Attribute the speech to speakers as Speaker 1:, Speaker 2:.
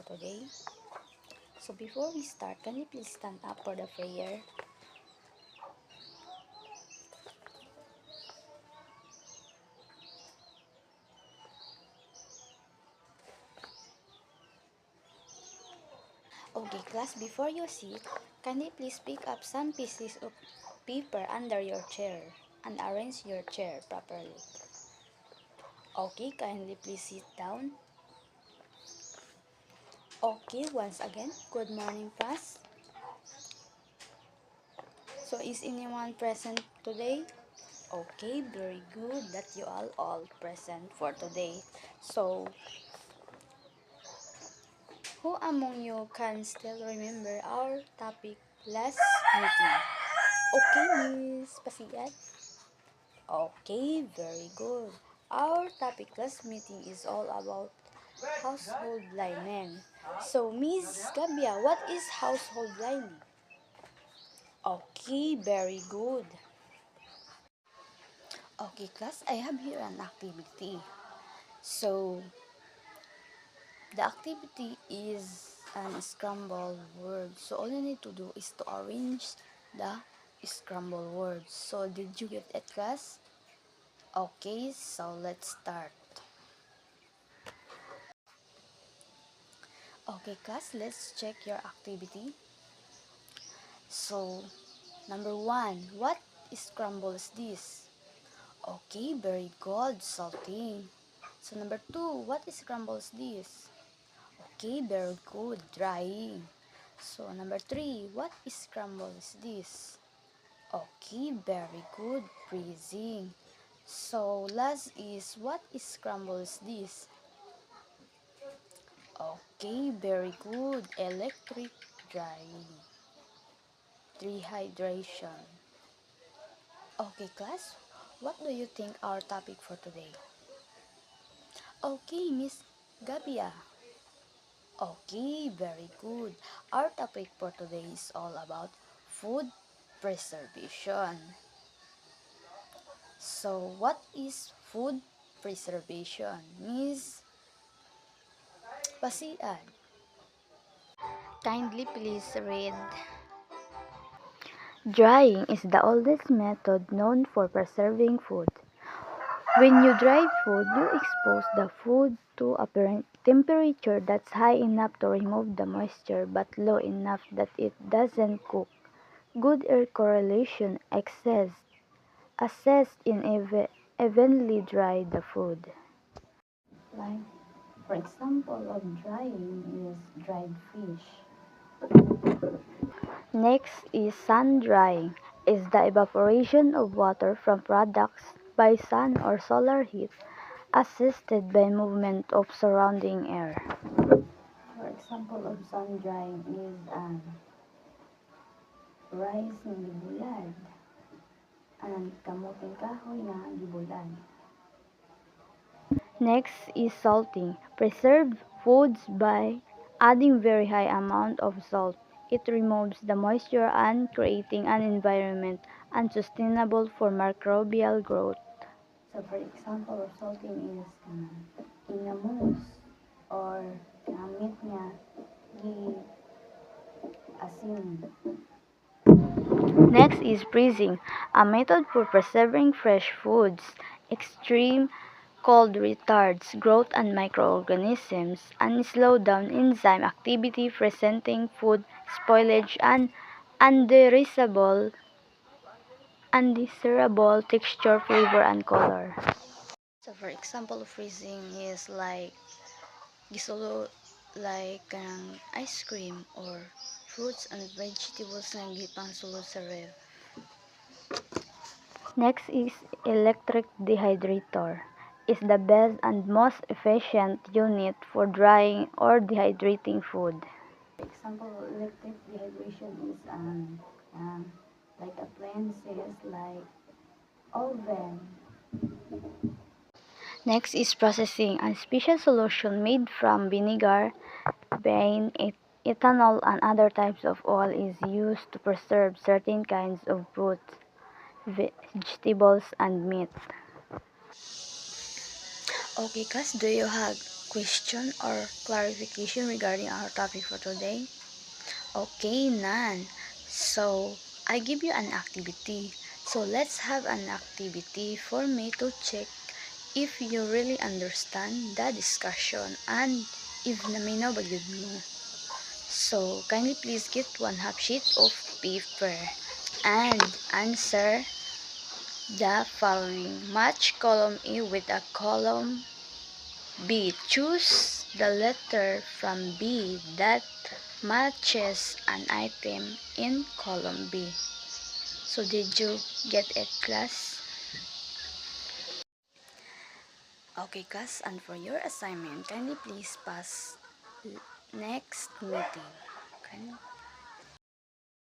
Speaker 1: for today. So before we start, can you please stand up for the prayer? Okay class, before you sit, can you please pick up some pieces of paper under your chair and arrange your chair properly? Okay, kindly please sit down. Okay, once again, good morning class. So is anyone present today? Okay, very good that you all present for today. So, who among you can still remember our topic last meeting? Okay, Miss Pasiat. Okay, very good. Our topic last meeting is all about household lining. So, Miss Gabia, what is household lining? Okay, very good. Okay, class, I have here an activity. So, the activity is an scrambled word. So, all you need to do is to arrange the scrambled words. So, did you get it, class? Okay, so let's start. Okay, class, let's check your activity. So, number 1, what scramble is this? Okay, very good, salting. So, number 2, what scramble is this? Okay, very good, drying. So, number 3, what scramble is this? Okay, very good, freezing. So, last is, what scramble is this? Okay, very good, electric drying. Dehydration. Okay, class, what do you think our topic for today? Okay, Miss Gabia. Okay, very good. Our topic for today is all about food preservation. So, what is food preservation, Miss Pasian? Kindly please read.
Speaker 2: Drying is the oldest method known for preserving food. When you dry food, you expose the food to a temperature that's high enough to remove the moisture but low enough that it doesn't cook. Good air correlation exists, assessed in evenly dry the food.
Speaker 1: Like, for example of drying is dried fish.
Speaker 2: Next is sun drying, is the evaporation of water from products by sun or solar heat, assisted by movement of surrounding air.
Speaker 1: For example of sun drying is rice na gibulad and kamuting kahoy na gibulad.
Speaker 2: Next is salting. Preserve foods by adding very high amount of salt. It removes the moisture and creating an environment unsustainable for microbial growth.
Speaker 1: So for example of salting is ingamus or meat nga gi asin.
Speaker 2: Next is freezing, a method for preserving fresh foods. Extreme cold retards growth and microorganisms and slow down enzyme activity, presenting food spoilage and undesirable texture, flavor, and color.
Speaker 1: So for example of freezing is like gisolo like ice cream or fruits and vegetables na gipang sulod sa ref.
Speaker 2: Next is electric dehydrator. Is the best and most efficient unit for drying or dehydrating food.
Speaker 1: For example, electric dehydration is like appliances like oven.
Speaker 2: Next is processing, a special solution made from vinegar, wine, ethanol, and other types of oil is used to preserve certain kinds of fruits, vegetables, and meat.
Speaker 1: Okay, class, do you have question or clarification regarding our topic for today? Okay, none. So, I give you an activity. So, let's have an activity for me to check if you really understand the discussion and if naminaw ba yun mo. So, kindly please get one half sheet of paper and answer the following. Match column A with a column B. Choose the letter from B that matches an item in column B. So, did you get it, class? Okay, class, and for your assignment, kindly please pass next meeting. Kindly